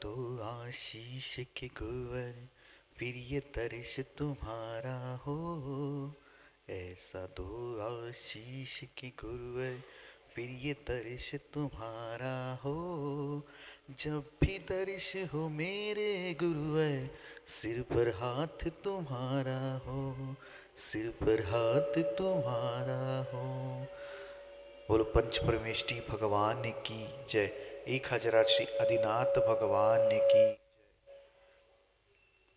दो आशीष के गुरुवर, फिर ये तरस तुम्हारा हो। ऐसा दो आशीष के गुरुवर, फिर ये तरस तुम्हारा हो। जब भी तरस हो मेरे गुरुवर, सिर पर हाथ तुम्हारा हो, सिर पर हाथ तुम्हारा हो। बोलो पंच परमेष्ठी भगवान की जय। 1000 श्री आदिनाथ भगवान की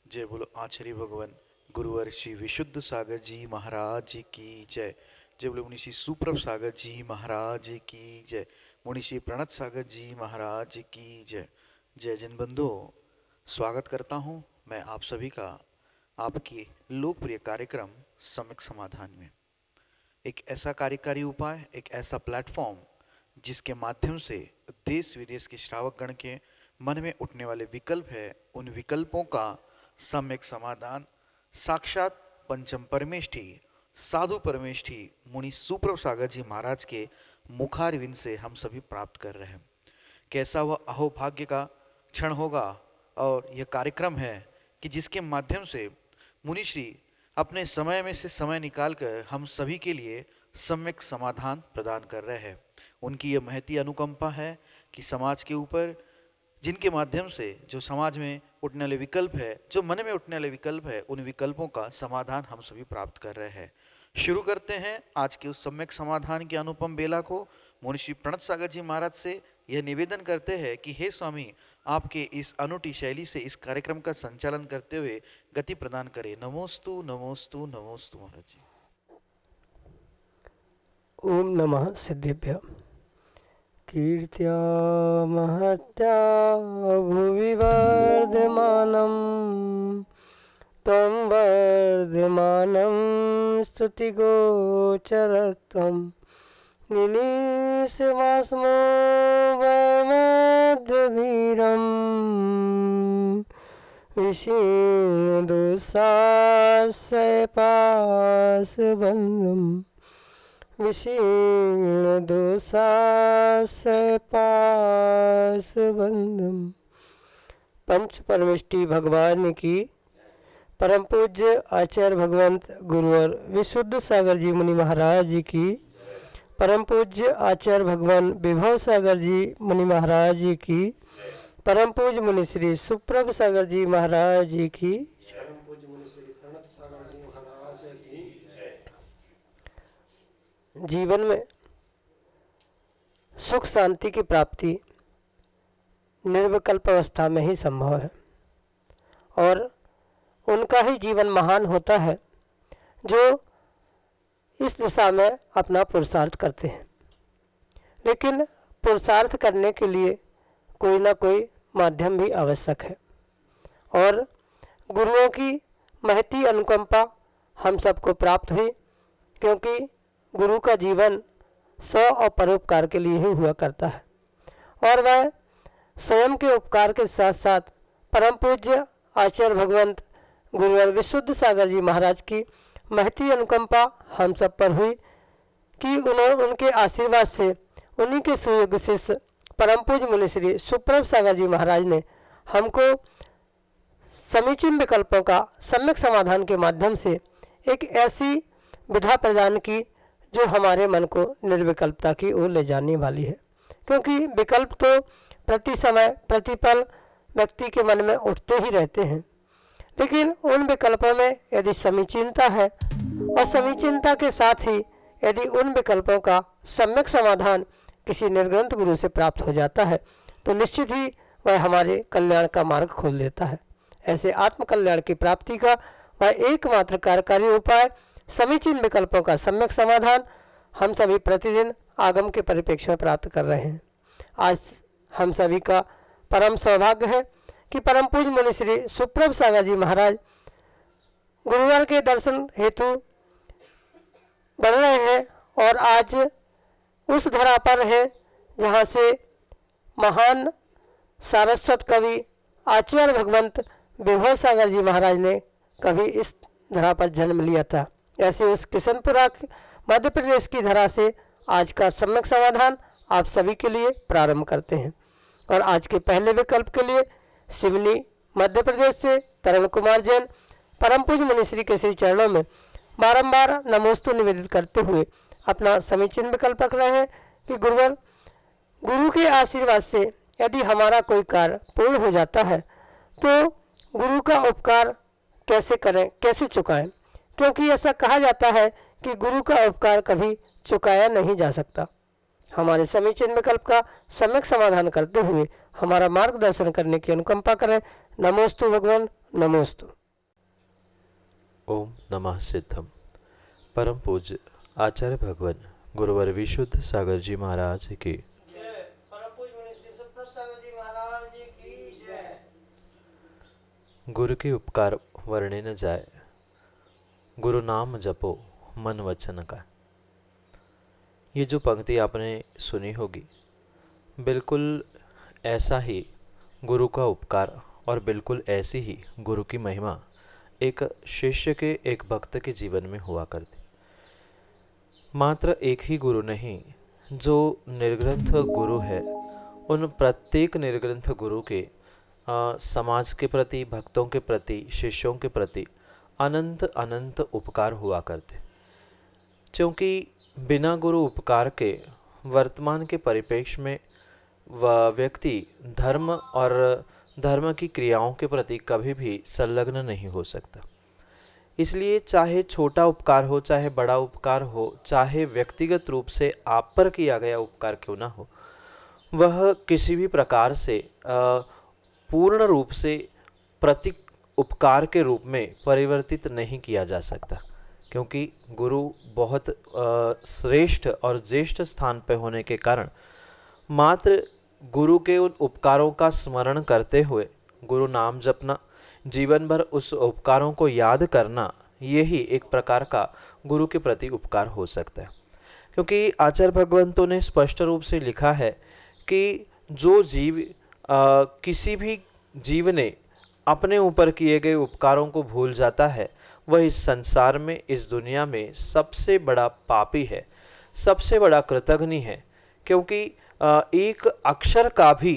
जय। बोलो आचार्य भगवान गुरुवर श्री विशुद्ध सागर जी महाराज की जय। जय बोलो मुनि श्री सुप्रभ सागर जी महाराज की जय। मुनि श्री प्रणत सागर जी महाराज की जय। जय जन बंधु, स्वागत करता हूँ मैं आप सभी का आपके लोकप्रिय कार्यक्रम सम्यक समाधान में। एक ऐसा कार्यकारी उपाय, एक ऐसा प्लेटफॉर्म जिसके माध्यम से देश विदेश के श्रावक गण के मन में उठने वाले विकल्प है, उन विकल्पों का सम्यक समाधान साक्षात पंचम परमेष्ठी साधु परमेष्ठी मुनि सुप्रभ सागर जी महाराज के मुखारविंद से हम सभी प्राप्त कर रहे हैं। कैसा वह अहोभाग्य का क्षण होगा और यह कार्यक्रम है कि जिसके माध्यम से मुनिश्री अपने समय में से समय निकालकर हम सभी के लिए सम्यक समाधान प्रदान कर रहे हैं। उनकी यह महती अनुकंपा है कि समाज के ऊपर जिनके माध्यम से जो समाज में उठने वाले विकल्प है, जो मन में उठने वाले विकल्प है, उन विकल्पों का समाधान हम सभी प्राप्त कर रहे हैं। शुरू करते हैं आज के उस सम्यक समाधान की अनुपम बेला को। मुनि श्री प्रणत सागर जी महाराज से यह निवेदन करते हैं कि हे स्वामी, आपके इस अनूठी शैली से इस कार्यक्रम का संचालन करते हुए गति प्रदान करें। नमोस्तु नमोस्तु नमोस्तु महाराज जी। ओम नमः सिद्धेभ्य। कीर्त्या महत्या भुवि वर्धमानं त्वं वर्धमानं स्तुतिगोचरत्वं निलीसवास्मो वैमध्यवीरम् विशीर्णदोषास्यपाशबन्धम् विशीर्णदोषास्यपाशबन्धम्। पंच परमेष्ठी भगवान की, परम पूज्य आचार्य भगवंत गुरुवर विशुद्ध सागर जी मुनि महाराज जी की, परम पूज्य आचार्य भगवान विभव सागर जी मुनि महाराज जी की, परम पूज्य मुनि श्री सुप्रभ सागर जी महाराज जी की, परम पूज्य मुनि श्री प्रणत सागर जी महाराज की। जीवन में सुख शांति की प्राप्ति निर्विकल्प अवस्था में ही संभव है और उनका ही जीवन महान होता है जो इस दिशा में अपना पुरुषार्थ करते हैं। लेकिन पुरुषार्थ करने के लिए कोई ना कोई माध्यम भी आवश्यक है और गुरुओं की महती अनुकंपा हम सबको प्राप्त हुई, क्योंकि गुरु का जीवन स्व और परोपकार के लिए ही हुआ करता है और वह स्वयं के उपकार के साथ साथ परम पूज्य आचार्य भगवंत गुरुवर विशुद्ध सागर जी महाराज की महती अनुकंपा हम सब पर हुई कि उनके आशीर्वाद से उन्हीं के सुयोग्य शिष्य परम पूज्य मुनि श्री सुप्रभ सागर जी महाराज ने हमको समीचीन विकल्पों का सम्यक समाधान के माध्यम से एक ऐसी विधा प्रदान की जो हमारे मन को निर्विकल्पता की ओर ले जाने वाली है। क्योंकि विकल्प तो प्रति समय प्रतिपल व्यक्ति के मन में उठते ही रहते हैं, लेकिन उन विकल्पों में यदि समीचीनता है और समीचीनता के साथ ही यदि उन विकल्पों का सम्यक समाधान किसी निर्ग्रंथ गुरु से प्राप्त हो जाता है तो निश्चित ही वह हमारे कल्याण का मार्ग खोल देता है। ऐसे आत्मकल्याण की प्राप्ति का वह एकमात्र कार्यकारी उपाय समीचीन विकल्पों का सम्यक समाधान हम सभी प्रतिदिन आगम के परिप्रेक्ष्य में प्राप्त कर रहे हैं। आज हम सभी का परम सौभाग्य है कि परम पूज्य मुनि श्री सुप्रभ सागर जी महाराज गुरुवार के दर्शन हेतु बढ़ रहे हैं और आज उस धरा पर है जहाँ से महान सारस्वत कवि आचार्य भगवंत विभव सागर जी महाराज ने कभी इस धरा पर जन्म लिया था। ऐसे उस किशनपुरा मध्य प्रदेश की धरा से आज का सम्यक समाधान आप सभी के लिए प्रारंभ करते हैं और आज के पहले विकल्प के लिए सिवनी मध्य प्रदेश से तरुण कुमार जैन परम पूज्य मुनिश्री के श्री चरणों में बारंबार नमोस्तु निवेदित करते हुए अपना समीचीन विकल्प रख रहे हैं कि गुरुवर, गुरु के आशीर्वाद से यदि हमारा कोई कार्य पूर्ण हो जाता है तो गुरु का उपकार कैसे करें, कैसे चुकाएं, क्योंकि ऐसा कहा जाता है कि गुरु का उपकार कभी चुकाया नहीं जा सकता। हमारे समीचीन विकल्प का सम्यक समाधान करते हुए हमारा मार्गदर्शन करने की अनुकंपा करें। नमोस्तु भगवान, नमोस्तु। ओम नमः सिद्धम। परम पूज्य आचार्य भगवान गुरुवर विशुद्ध सागर जी महाराज की गुरु के उपकार वर्णे न जाए, गुरु नाम जपो मन वचन का। ये जो पंक्ति आपने सुनी होगी, बिल्कुल ऐसा ही गुरु का उपकार और बिल्कुल ऐसी ही गुरु की महिमा एक शिष्य के, एक भक्त के जीवन में हुआ करती। मात्र एक ही गुरु नहीं, जो निर्ग्रंथ गुरु है, उन प्रत्येक निर्ग्रंथ गुरु के समाज के प्रति, भक्तों के प्रति, शिष्यों के प्रति अनंत अनंत उपकार हुआ करते। क्योंकि बिना गुरु उपकार के वर्तमान के परिप्रेक्ष्य में व्यक्ति धर्म और धर्म की क्रियाओं के प्रति कभी भी संलग्न नहीं हो सकता। इसलिए चाहे छोटा उपकार हो, चाहे बड़ा उपकार हो, चाहे व्यक्तिगत रूप से आप पर किया गया उपकार क्यों ना हो, वह किसी भी प्रकार से पूर्ण रूप से प्रति उपकार के रूप में परिवर्तित नहीं किया जा सकता। क्योंकि गुरु बहुत श्रेष्ठ और ज्येष्ठ स्थान पर होने के कारण मात्र गुरु के उन उपकारों का स्मरण करते हुए गुरु नाम जपना, जीवन भर उस उपकारों को याद करना, यही एक प्रकार का गुरु के प्रति उपकार हो सकता है। क्योंकि आचार्य भगवंतों ने स्पष्ट रूप से लिखा है कि जो जीव किसी भी जीव ने अपने ऊपर किए गए उपकारों को भूल जाता है, वह इस संसार में, इस दुनिया में सबसे बड़ा पापी है, सबसे बड़ा कृतघ्नि है। क्योंकि एक अक्षर का भी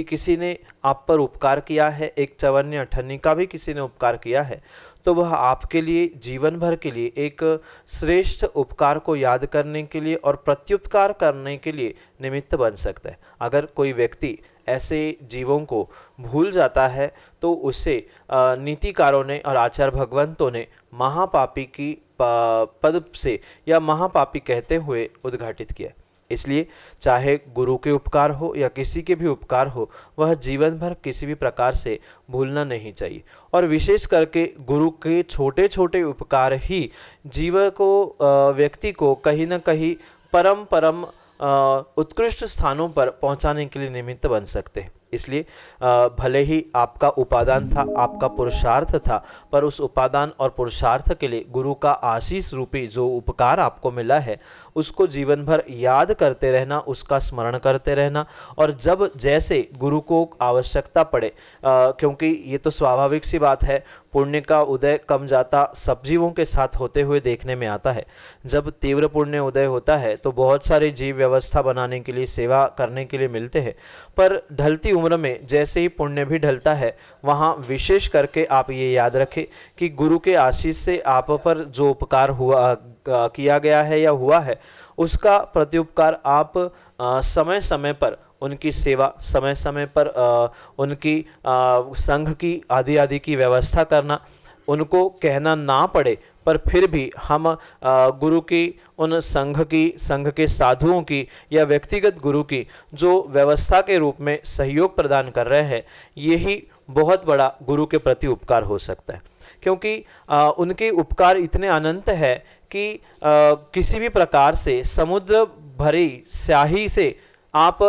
किसी ने आप पर उपकार किया है, एक चवन्य अठन्नी का भी किसी ने उपकार किया है, तो वह आपके लिए जीवन भर के लिए एक श्रेष्ठ उपकार को याद करने के लिए और प्रत्युपकार करने के लिए निमित्त बन सकता है। अगर कोई व्यक्ति ऐसे जीवों को भूल जाता है तो उसे नीतिकारों ने और आचार्य भगवंतों ने महापापी की पद से या महापापी कहते हुए उद्घाटित किया। इसलिए चाहे गुरु के उपकार हो या किसी के भी उपकार हो, वह जीवन भर किसी भी प्रकार से भूलना नहीं चाहिए। और विशेष करके गुरु के छोटे छोटे उपकार ही जीव को, व्यक्ति को कहीं न कहीं परम उत्कृष्ट स्थानों पर पहुंचाने के लिए निमित्त बन सकते हैं। इसलिए भले ही आपका उपादान था, आपका पुरुषार्थ था, पर उस उपादान और पुरुषार्थ के लिए गुरु का आशीष रूपी जो उपकार आपको मिला है, उसको जीवन भर याद करते रहना, उसका स्मरण करते रहना। और जब जैसे गुरु को आवश्यकता पड़े, क्योंकि ये तो स्वाभाविक सी बात है, पुण्य का उदय कम जाता सब जीवों के साथ होते हुए देखने में आता है। जब तीव्र पुण्य उदय होता है तो बहुत सारे जीव व्यवस्था बनाने के लिए, सेवा करने के लिए मिलते हैं, पर ढलती उम्र में जैसे ही पुण्य भी ढलता है, वहाँ विशेष करके आप ये याद रखें कि गुरु के आशीष से आप पर जो उपकार हुआ, किया गया है या हुआ है, उसका प्रत्युपकार आप समय समय पर उनकी सेवा, समय समय पर उनकी संघ की आदि की व्यवस्था करना, उनको कहना ना पड़े पर फिर भी हम गुरु की उन संघ के साधुओं की या व्यक्तिगत गुरु की जो व्यवस्था के रूप में सहयोग प्रदान कर रहे हैं, यही बहुत बड़ा गुरु के प्रति उपकार हो सकता है। क्योंकि उनके उपकार इतने अनंत है कि किसी भी प्रकार से समुद्र भरी स्याही से आप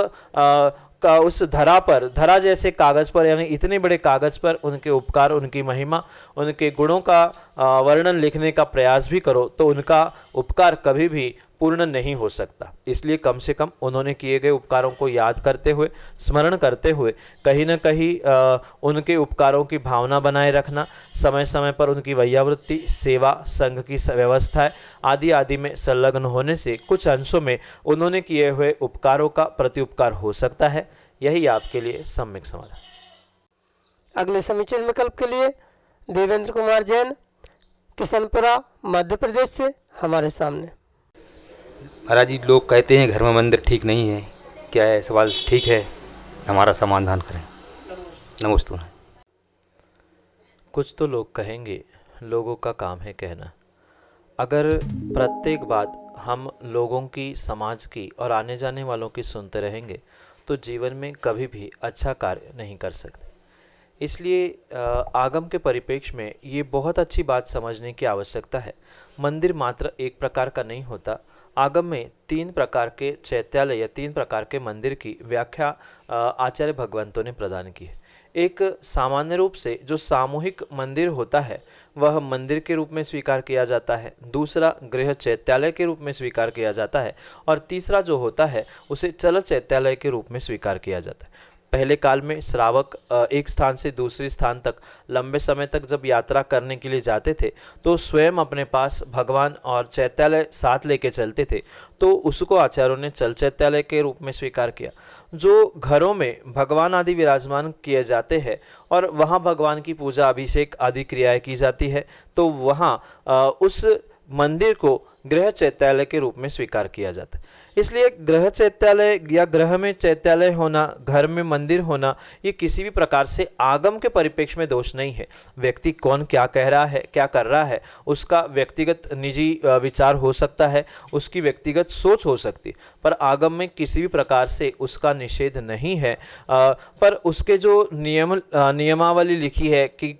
का उस धरा जैसे कागज पर, यानी इतने बड़े कागज पर उनके उपकार, उनकी महिमा, उनके गुणों का वर्णन लिखने का प्रयास भी करो तो उनका उपकार कभी भी पूर्ण नहीं हो सकता। इसलिए कम से कम उन्होंने किए गए उपकारों को याद करते हुए, स्मरण करते हुए, कहीं न कहीं उनके उपकारों की भावना बनाए रखना, समय समय पर उनकी वैयावृत्ति, सेवा, संघ की व्यवस्थाएं आदि में संलग्न होने से कुछ अंशों में उन्होंने किए हुए उपकारों का प्रत्युपकार हो सकता है। यही आपके लिए सम्यक समाधान। अगले समीचीन विकल्प के लिए देवेंद्र कुमार जैन किशनपुरा मध्य प्रदेश से हमारे सामने। महाराज जी, लोग कहते हैं घर में मंदिर ठीक नहीं है, क्या है सवाल ठीक है? हमारा समाधान करें। नमस्ते। कुछ तो लोग कहेंगे, लोगों का काम है कहना। अगर प्रत्येक बात हम लोगों की, समाज की और आने जाने वालों की सुनते रहेंगे तो जीवन में कभी भी अच्छा कार्य नहीं कर सकते। इसलिए आगम के परिप्रेक्ष्य में ये बहुत अच्छी बात समझने की आवश्यकता है। मंदिर मात्र एक प्रकार का नहीं होता। आगम में 3 प्रकार के चैत्यालय या 3 प्रकार के मंदिर की व्याख्या आचार्य भगवंतों ने प्रदान की है। एक सामान्य रूप से जो सामूहिक मंदिर होता है वह मंदिर के रूप में स्वीकार किया जाता है, दूसरा गृह चैत्यालय के रूप में स्वीकार किया जाता है और तीसरा जो होता है उसे चल चैत्यालय के रूप में स्वीकार किया जाता है। पहले काल में श्रावक एक स्थान से दूसरे स्थान तक लंबे समय तक जब यात्रा करने के लिए जाते थे तो स्वयं अपने पास भगवान और चैत्यालय साथ लेके चलते थे, तो उसको आचार्यों ने चल चैत्यालय के रूप में स्वीकार किया। जो घरों में भगवान आदि विराजमान किए जाते हैं और वहाँ भगवान की पूजा अभिषेक आदि क्रियाएं की जाती है, तो वहाँ उस मंदिर को गृह चैत्यालय के रूप में स्वीकार किया जाता है। इसलिए गृह चैत्यालय या गृह में चैत्यालय होना, घर में मंदिर होना, ये किसी भी प्रकार से आगम के परिप्रेक्ष्य में दोष नहीं है। व्यक्ति कौन क्या कह रहा है, क्या कर रहा है, उसका व्यक्तिगत निजी विचार हो सकता है, उसकी व्यक्तिगत सोच हो सकती है, पर आगम में किसी भी प्रकार से उसका निषेध नहीं है। पर उसके जो नियमावली लिखी है कि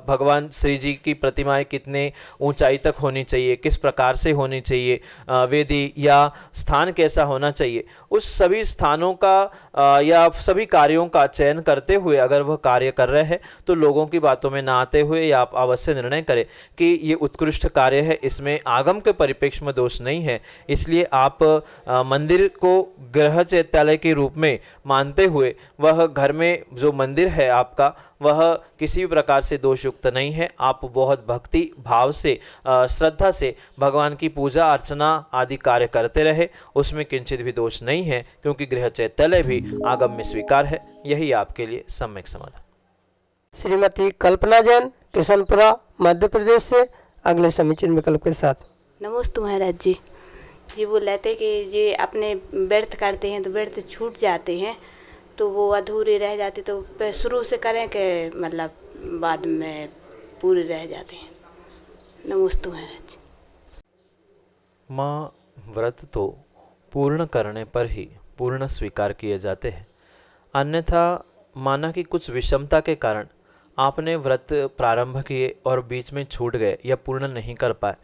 भगवान श्री जी की प्रतिमाएं कितने ऊंचाई तक होनी चाहिए, किस प्रकार से होनी चाहिए, वेदी या स्थान कैसा होना चाहिए, उस सभी स्थानों का या सभी कार्यों का चयन करते हुए अगर वह कार्य कर रहे हैं तो लोगों की बातों में ना आते हुए या आप अवश्य निर्णय करें कि ये उत्कृष्ट कार्य है, इसमें आगम के परिप्रेक्ष्य में दोष नहीं है। इसलिए आप मंदिर को गृह चैत्यालय के रूप में मानते हुए वह घर में जो मंदिर है आपका वह किसी भी प्रकार से दोषयुक्त नहीं है। आप बहुत भक्ति भाव से, श्रद्धा से भगवान की पूजा अर्चना आदि कार्य करते रहे, उसमें किंचित भी दोष नहीं है, क्योंकि गृह चैत्यालय भी आगम में स्वीकार है। यही आपके लिए सम्यक समाधान। श्रीमती कल्पना जैन किशनपुरा मध्य प्रदेश से अगले समीचीन विकल्प के साथ। नमस्ते महाराज जी। जी वो लेते कि ये अपने व्यर्थ करते हैं तो व्यर्थ छूट जाते हैं, तो वो अधूरे रह जाते, तो शुरू से करें कि मतलब बाद में पूरे रह जाते हैं। नमस्ते महाराज जी। माँ, व्रत तो पूर्ण करने पर ही पूर्ण स्वीकार किए जाते हैं। अन्यथा माना कि कुछ विषमता के कारण आपने व्रत प्रारंभ किए और बीच में छूट गए या पूर्ण नहीं कर पाए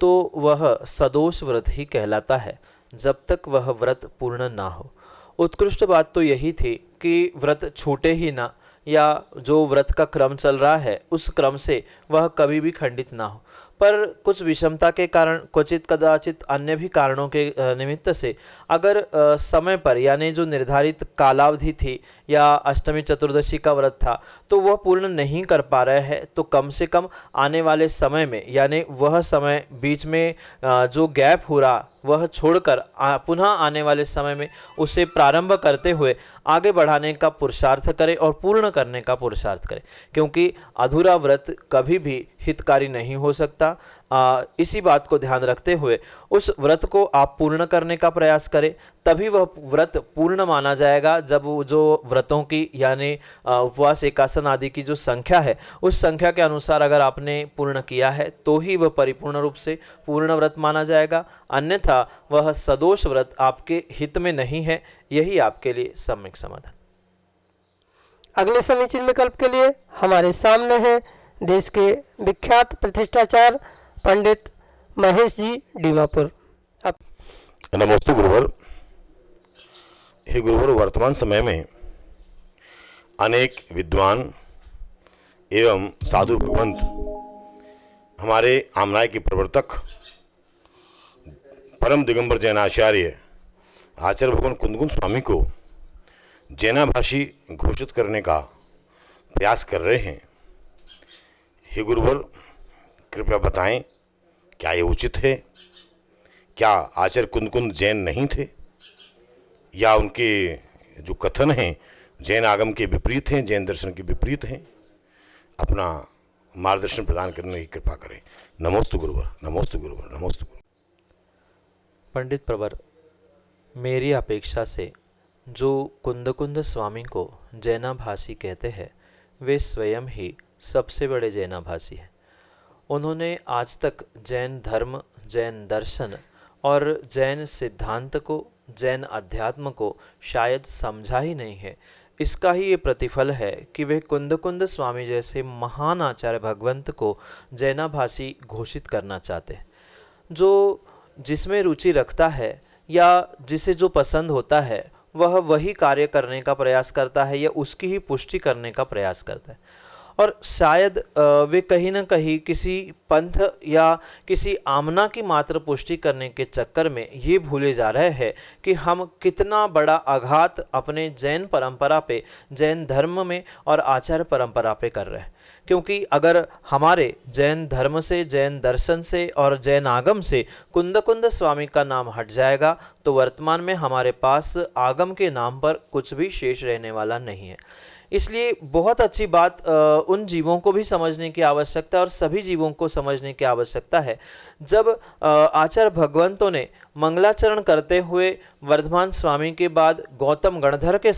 तो वह सदोष व्रत ही कहलाता है, जब तक वह व्रत पूर्ण ना हो। उत्कृष्ट बात तो यही थी कि व्रत छूटे ही ना, या जो व्रत का क्रम चल रहा है उस क्रम से वह कभी भी खंडित ना हो। पर कुछ विषमता के कारण, क्वचित कदाचित अन्य भी कारणों के निमित्त से अगर समय पर, यानी जो निर्धारित कालावधि थी या अष्टमी चतुर्दशी का व्रत था, तो वह पूर्ण नहीं कर पा रहे हैं, तो कम से कम आने वाले समय में, यानी वह समय बीच में जो गैप हो रहा वह छोड़कर पुनः आने वाले समय में उसे प्रारंभ करते हुए आगे बढ़ाने का पुरुषार्थ करें और पूर्ण करने का पुरुषार्थ करें, क्योंकि अधूरा व्रत कभी भी हितकारी नहीं हो सकता। इसी बात को ध्यान रखते हुए उस व्रत को आप पूर्ण करने का प्रयास करें, तभी वह व्रत पूर्ण माना जाएगा। जब जो व्रतों की यानी उपवास एकासन आदि की जो संख्या है उस संख्या के अनुसार अगर आपने पूर्ण किया है तो ही वह परिपूर्ण रूप से पूर्ण व्रत माना जाएगा, अन्यथा वह सदोष व्रत आपके हित में नहीं है। यही आपके लिए सम्यक समाधान। अगले समीचीन विकल्प के लिए हमारे सामने है देश के विख्यात प्रतिष्ठाचार्य पंडित महेश जी डीमापुर। नमस्ते गुरुवर। हे गुरुवर, वर्तमान समय में अनेक विद्वान एवं साधु भगवंत हमारे आमनाय के प्रवर्तक परम दिगंबर जैनाचार्य आचार्य भगवान कुंदकुंद स्वामी को जैनाभाषी घोषित करने का प्रयास कर रहे हैं। हे गुरुवर, कृपया बताएं, क्या ये उचित है? क्या आचार्य कुंदकुंद जैन नहीं थे, या उनके जो कथन हैं जैन आगम के विपरीत हैं, जैन दर्शन के विपरीत हैं? अपना मार्गदर्शन प्रदान करने की कृपा करें। नमोस्तु गुरुवर, नमोस्तु गुरुवर, नमोस्तु गुरुवर। पंडित प्रवर, मेरी अपेक्षा से जो कुंद स्वामी को जैनाभासी कहते हैं वे स्वयं ही सबसे बड़े जैनाभासी हैं। उन्होंने आज तक जैन धर्म, जैन दर्शन और जैन सिद्धांत को, जैन अध्यात्म को शायद समझा ही नहीं है। इसका ही ये प्रतिफल है कि वे कुंद स्वामी जैसे महान आचार्य भगवंत को जैनाभासी घोषित करना चाहते हैं। जो जिसमें रुचि रखता है या जिसे जो पसंद होता है वह वही कार्य करने का प्रयास करता है या उसकी ही पुष्टि करने का प्रयास करता है। और शायद वे कहीं ना कहीं किसी पंथ या किसी आमना की मात्र पुष्टि करने के चक्कर में ये भूले जा रहे हैं कि हम कितना बड़ा आघात अपने जैन परंपरा पे, जैन धर्म में और आचार परंपरा पे कर रहे हैं। क्योंकि अगर हमारे जैन धर्म से, जैन दर्शन से और जैन आगम से कुंद स्वामी का नाम हट जाएगा तो वर्तमान में हमारे पास आगम के नाम पर कुछ भी शेष रहने वाला नहीं है। इसलिए बहुत अच्छी बात उन जीवों को भी समझने की आवश्यकता है और सभी जीवों को समझने की आवश्यकता है। जब आचार्य भगवंतों ने मंगलाचरण करते हुए वर्धमान स्वामी के बाद गौतम गणधर के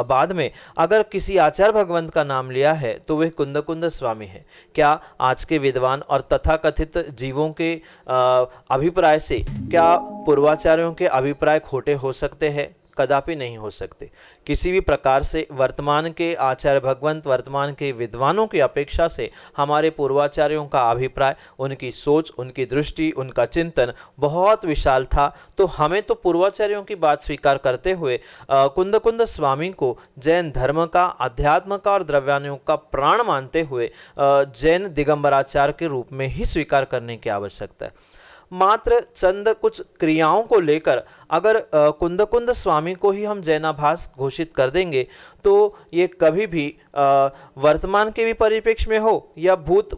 बाद में अगर किसी आचार्य भगवंत का नाम लिया है तो वे कुंद स्वामी हैं। क्या आज के विद्वान और तथाकथित जीवों के अभिप्राय से क्या पूर्वाचार्यों के अभिप्राय खोटे हो सकते हैं? कदापि नहीं हो सकते। किसी भी प्रकार से वर्तमान के आचार्य भगवंत, वर्तमान के विद्वानों की अपेक्षा से हमारे पूर्वाचार्यों का अभिप्राय, उनकी सोच, उनकी दृष्टि, उनका चिंतन बहुत विशाल था। तो हमें तो पूर्वाचार्यों की बात स्वीकार करते हुए कुंद स्वामी को जैन धर्म का, अध्यात्म का और द्रव्यानुयोग का प्राण मानते हुए जैन दिगंबराचार्य के रूप में ही स्वीकार करने की आवश्यकता है। मात्र चंद कुछ क्रियाओं को लेकर अगर कुंद स्वामी को ही हम जैनाभास घोषित कर देंगे तो ये कभी भी वर्तमान के भी परिप्रेक्ष्य में हो या भूत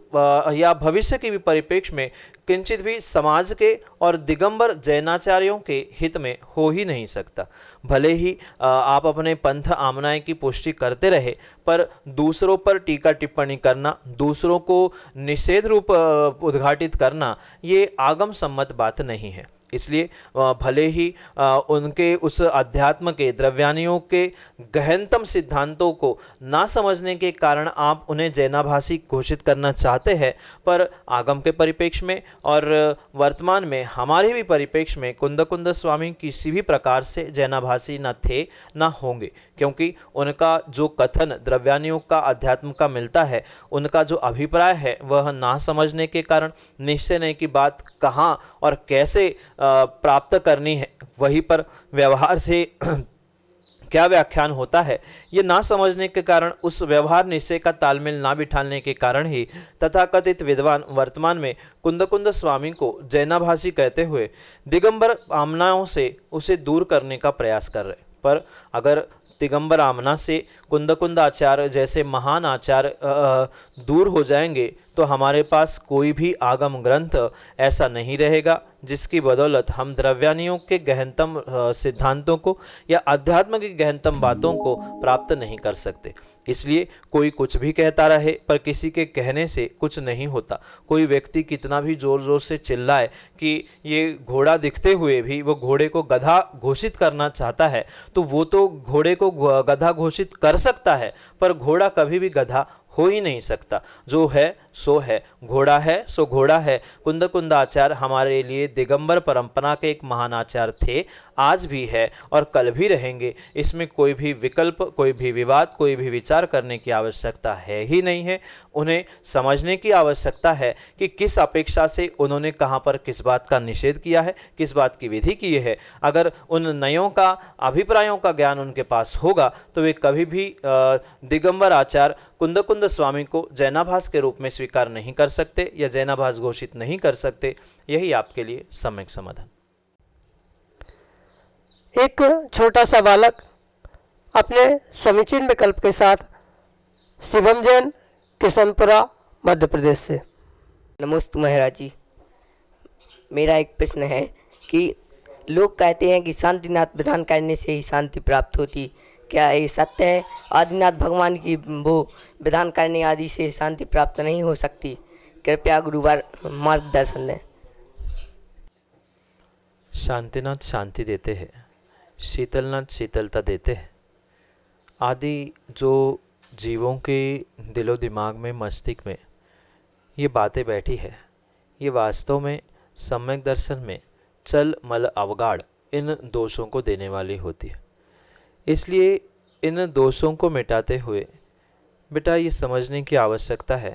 या भविष्य के भी परिप्रेक्ष्य में किंचित भी समाज के और दिगंबर जैनाचार्यों के हित में हो ही नहीं सकता। भले ही आप अपने पंथ आमनाएं की पुष्टि करते रहे, पर दूसरों पर टीका टिप्पणी करना, दूसरों को निषेध रूप उद्घाटित करना, ये आगम सम्मत बात नहीं है। इसलिए भले ही उनके उस अध्यात्म के, द्रव्यानुयोग के गहनतम सिद्धांतों को ना समझने के कारण आप उन्हें जैनाभासी घोषित करना चाहते हैं, पर आगम के परिप्रेक्ष्य में और वर्तमान में हमारे भी परिप्रेक्ष्य में कुंद स्वामी किसी भी प्रकार से जैनाभासी न थे न होंगे। क्योंकि उनका जो कथन द्रव्यानुयोग का, अध्यात्म का मिलता है, उनका जो अभिप्राय है वह ना समझने के कारण निश्चय नहीं की बात कहाँ और कैसे प्राप्त करनी है, वहीं पर व्यवहार से क्या व्याख्यान होता है, ये ना समझने के कारण, उस व्यवहार निश्चय का तालमेल ना बिठाने के कारण ही तथाकथित विद्वान वर्तमान में कुंद स्वामी को जैनाभासी कहते हुए दिगंबर आमनाओं से उसे दूर करने का प्रयास कर रहे। पर अगर दिगंबर आमना से कुंद आचार्य जैसे महान आचार्य दूर हो जाएंगे तो हमारे पास कोई भी आगम ग्रंथ ऐसा नहीं रहेगा जिसकी बदौलत हम द्रव्यानुयोग के गहनतम सिद्धांतों को या अध्यात्म की गहनतम बातों को प्राप्त नहीं कर सकते। इसलिए कोई कुछ भी कहता रहे पर किसी के कहने से कुछ नहीं होता। कोई व्यक्ति कितना भी जोर जोर से चिल्लाए कि ये घोड़ा दिखते हुए भी वो घोड़े को गधा घोषित करना चाहता है, तो वो तो घोड़े को गधा घोषित कर सकता है, पर घोड़ा कभी भी गधा हो ही नहीं सकता। जो है सो है, घोड़ा है सो घोड़ा है। कुंद आचार्य हमारे लिए दिगंबर परंपरा के एक महान आचार्य थे, आज भी है और कल भी रहेंगे। इसमें कोई भी विकल्प, कोई भी विवाद, कोई भी विचार करने की आवश्यकता है ही नहीं है। उन्हें समझने की आवश्यकता है कि किस अपेक्षा से उन्होंने कहाँ पर किस बात का निषेध किया है, किस बात की विधि की है। अगर उन नयों का, अभिप्रायों का ज्ञान उनके पास होगा तो वे कभी भी दिगंबर आचार्य कुंद स्वामी को जैनाभास के रूप में स्वीकार नहीं कर सकते या जैनाभास घोषित नहीं कर सकते। यही आपके लिए सम्यक समाधान। एक छोटा सा बालक अपने समीचीन विकल्प के साथ शिवम जैन, किशनपुरा, मध्य प्रदेश से। नमस्ते महाराज जी, मेरा एक प्रश्न है कि लोग कहते हैं कि शांतिनाथ विधान करने से ही शांति प्राप्त होती, क्या ये सत्य है? आदिनाथ भगवान की वो विधान करने आदि से शांति प्राप्त नहीं हो सकती? कृपया गुरुवार मार्गदर्शन दें। शांतिनाथ शांति देते हैं, शीतलनाथ शीतलता देते हैं। आदि जो जीवों के दिलो दिमाग में, मस्तिष्क में ये बातें बैठी है, ये वास्तव में सम्यक दर्शन में चल मल अवगाढ़ इन दोषों को देने वाली होती है। इसलिए इन दोषों को मिटाते हुए बेटा ये समझने की आवश्यकता है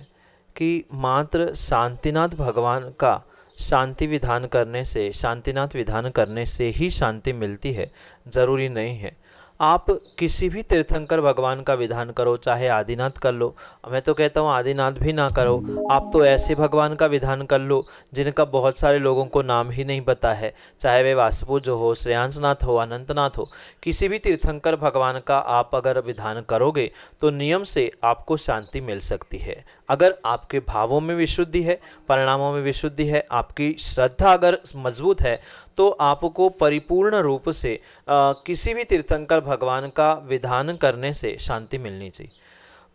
कि मात्र शांतिनाथ भगवान का शांति विधान करने से, शांतिनाथ विधान करने से ही शांति मिलती है, ज़रूरी नहीं है। आप किसी भी तीर्थंकर भगवान का विधान करो, चाहे आदिनाथ कर लो, मैं तो कहता हूँ आदिनाथ भी ना करो, आप तो ऐसे भगवान का विधान कर लो जिनका बहुत सारे लोगों को नाम ही नहीं पता है, चाहे वे वासुपूज हो, श्रेयांसनाथ हो, अनंतनाथ हो। किसी भी तीर्थंकर भगवान का आप अगर विधान करोगे तो नियम से आपको शांति मिल सकती है। अगर आपके भावों में विशुद्धि है, परिणामों में विशुद्धि है, आपकी श्रद्धा अगर मजबूत है, तो आपको परिपूर्ण रूप से किसी भी तीर्थंकर भगवान का विधान करने से शांति मिलनी चाहिए।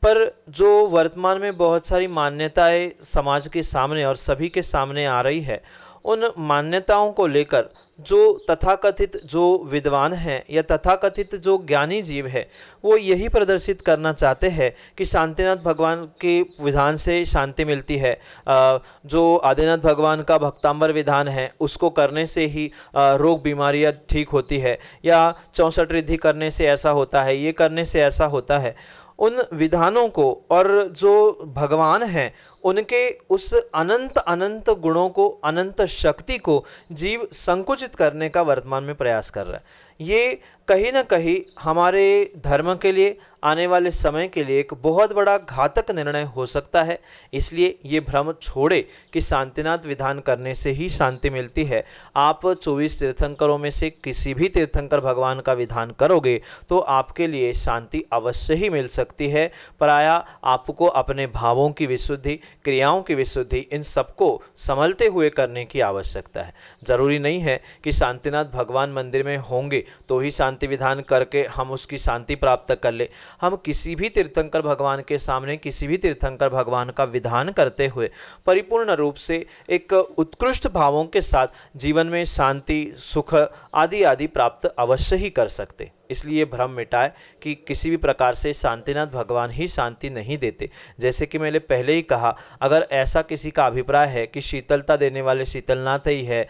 पर जो वर्तमान में बहुत सारी मान्यताएं समाज के सामने और सभी के सामने आ रही है, उन मान्यताओं को लेकर जो तथाकथित जो विद्वान हैं या तथाकथित जो ज्ञानी जीव है, वो यही प्रदर्शित करना चाहते हैं कि शांतिनाथ भगवान के विधान से शांति मिलती है। जो आदिनाथ भगवान का भक्तांबर विधान है उसको करने से ही रोग बीमारियां ठीक होती है, या 64 रिद्धि करने से ऐसा होता है, ये करने से ऐसा होता है। उन विधानों को और जो भगवान हैं उनके उस अनंत अनंत गुणों को, अनंत शक्ति को जीव संकुचित करने का वर्तमान में प्रयास कर रहा है। ये कहीं ना कहीं हमारे धर्म के लिए, आने वाले समय के लिए एक बहुत बड़ा घातक निर्णय हो सकता है। इसलिए ये भ्रम छोड़े कि शांतिनाथ विधान करने से ही शांति मिलती है। आप 24 तीर्थंकरों में से किसी भी तीर्थंकर भगवान का विधान करोगे तो आपके लिए शांति अवश्य ही मिल सकती है। पराया आपको अपने भावों की विशुद्धि, क्रियाओं की विशुद्धि, इन सबको संभलते हुए करने की आवश्यकता है। जरूरी नहीं है कि शांतिनाथ भगवान मंदिर में होंगे तो ही शांति विधान करके हम उसकी शांति प्राप्त कर ले। हम किसी भी तीर्थंकर भगवान के सामने, किसी भी तीर्थंकर भगवान का विधान करते हुए परिपूर्ण रूप से एक उत्कृष्ट भावों के साथ जीवन में शांति, सुख आदि आदि प्राप्त अवश्य ही कर सकते। इसलिए भ्रम मिटाए कि किसी भी प्रकार से शांतिनाथ भगवान ही शांति नहीं देते। जैसे कि मैंने पहले ही कहा, अगर ऐसा किसी का अभिप्राय है कि शीतलता देने वाले शीतलनाथ ही है,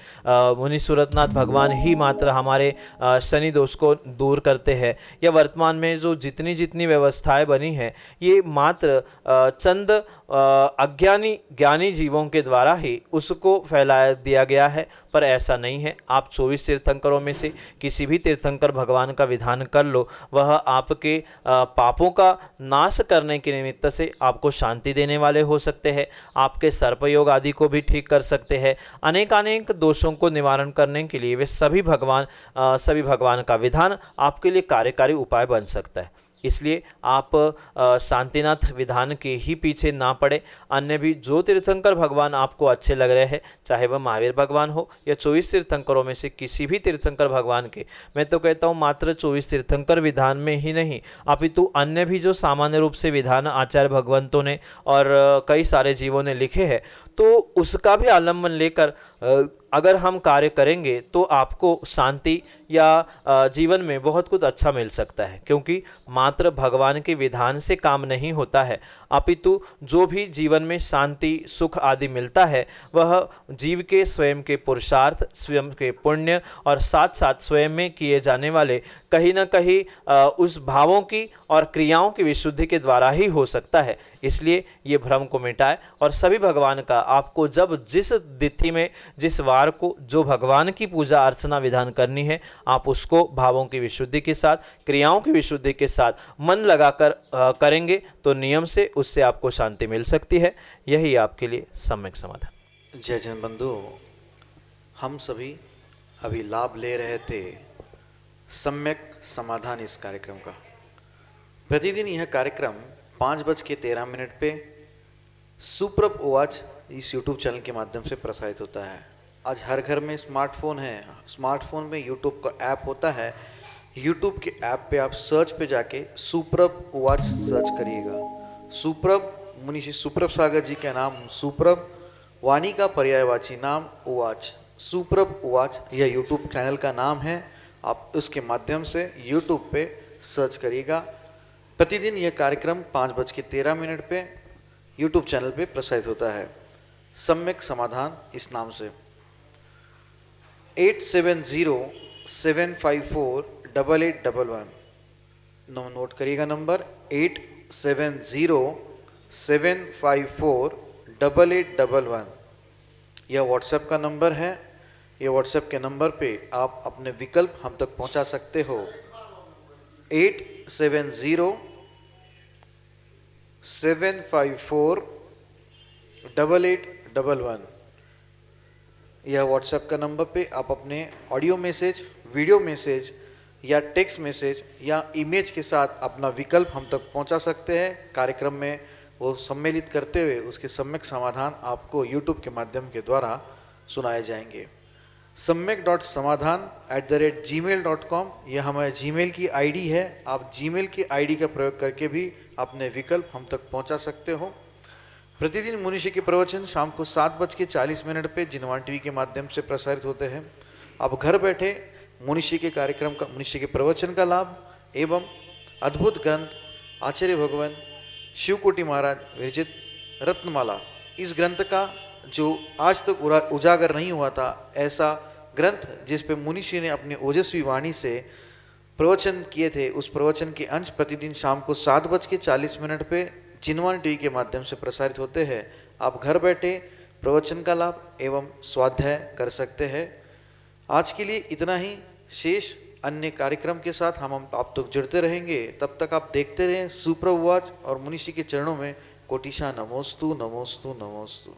मुनि सूरतनाथ भगवान ही मात्र हमारे शनि दोष को दूर करते हैं, या वर्तमान में जो जितनी जितनी व्यवस्थाएं बनी हैं ये मात्र चंद अज्ञानी ज्ञानी जीवों के द्वारा ही उसको फैला दिया गया है, पर ऐसा नहीं है। आप 24 तीर्थंकरों में से किसी भी तीर्थंकर भगवान का विधान कर लो, वह आपके पापों का नाश करने के निमित्त से आपको शांति देने वाले हो सकते हैं, आपके सर्पयोग आदि को भी ठीक कर सकते हैं। अनेक दोषों को निवारण करने के लिए वे सभी भगवान का विधान आपके लिए कार्यकारी उपाय बन सकता है। इसलिए आप शांतिनाथ विधान के ही पीछे ना पड़े। अन्य भी जो तीर्थंकर भगवान आपको अच्छे लग रहे हैं, चाहे वह महावीर भगवान हो या 24 तीर्थंकरों में से किसी भी तीर्थंकर भगवान के, मैं तो कहता हूँ मात्र 24 तीर्थंकर विधान में ही नहीं, अपितु अन्य भी जो सामान्य रूप से विधान आचार्य भगवंतों ने और कई सारे जीवों ने लिखे हैं, तो उसका भी आलम्बन लेकर अगर हम कार्य करेंगे तो आपको शांति या जीवन में बहुत कुछ अच्छा मिल सकता है। क्योंकि मात्र भगवान के विधान से काम नहीं होता है, अपितु जो भी जीवन में शांति, सुख आदि मिलता है वह जीव के स्वयं के पुरुषार्थ, स्वयं के पुण्य और साथ साथ स्वयं में किए जाने वाले कहीं ना कहीं उस भावों की और क्रियाओं की विशुद्धि के द्वारा ही हो सकता है। इसलिए ये भ्रम को मिटाए और सभी भगवान का आपको जब जिस तिथि में, जिस वार को जो भगवान की पूजा अर्चना विधान करनी है, आप उसको भावों की विशुद्धि के साथ, क्रियाओं की विशुद्धि के साथ मन लगाकर करेंगे तो नियम से उससे आपको शांति मिल सकती है। यही आपके लिए सम्यक समाधान। जय जन बंधु, हम सभी अभी लाभ ले रहे थे सम्यक समाधान इस कार्यक्रम का। प्रतिदिन यह कार्यक्रम 5:13 पे सुप्रभ ओवाच इस यूट्यूब चैनल के माध्यम से प्रसारित होता है। आज हर घर में स्मार्टफोन है, स्मार्टफोन में यूट्यूब का ऐप होता है। यूट्यूब के ऐप पे आप सर्च पे जाके सुप्रभ उवाच सर्च करिएगा। सुप्रभ, मुनिषी सुप्रभ सागर जी का नाम सुप्रभ, वाणी का पर्यायवाची नाम उवाच, सुप्रभ उवाच यह यूट्यूब चैनल का नाम है। आप उसके माध्यम से यूट्यूब पे सर्च करिएगा। प्रतिदिन यह कार्यक्रम 5:13 पे यूट्यूब चैनल पे प्रसारित होता है। सम्यक समाधान इस नाम से। 8707548811 नोट करिएगा नंबर 8707548811। यह व्हाट्सएप का नंबर है। यह व्हाट्सएप के नंबर पे आप अपने विकल्प हम तक पहुंचा सकते हो। 8707548811 यह व्हाट्सएप का नंबर पे आप अपने ऑडियो मैसेज, वीडियो मैसेज या टेक्स्ट मैसेज या इमेज के साथ अपना विकल्प हम तक पहुंचा सकते हैं। कार्यक्रम में वो सम्मिलित करते हुए उसके सम्यक समाधान आपको यूट्यूब के माध्यम के द्वारा सुनाए जाएंगे। सम्यक.समाधान@gmail.com यह हमारे जीमेल की आईडी है। आप जीमेल की आईडी का प्रयोग करके भी अपने विकल्प हम तक पहुंचा सकते हो। प्रतिदिन मुनिषी के प्रवचन शाम को 7:40 पे जिनवान टीवी के माध्यम से प्रसारित होते हैं। आप घर बैठे मुनिषी के कार्यक्रम का, मुनिषी के प्रवचन का लाभ एवं अद्भुत ग्रंथ आचार्य भगवान शिवकोटि महाराज विरचित रत्नमाला, इस ग्रंथ का जो आज तक उजागर नहीं हुआ था, ऐसा ग्रंथ जिस पे मुनिषी ने अपनी ओजस्वी वाणी से प्रवचन किए थे, उस प्रवचन के अंश प्रतिदिन शाम को 7:40 पे जिनवान टीवी के माध्यम से प्रसारित होते हैं। आप घर बैठे प्रवचन का लाभ एवं स्वाध्याय कर सकते हैं। आज के लिए इतना ही। शेष अन्य कार्यक्रम के साथ हम आप तक जुड़ते रहेंगे। तब तक आप देखते रहें सुप्रभ उवाच और मुनिषी के चरणों में कोटिशा नमोस्तु नमोस्तु नमोस्तु।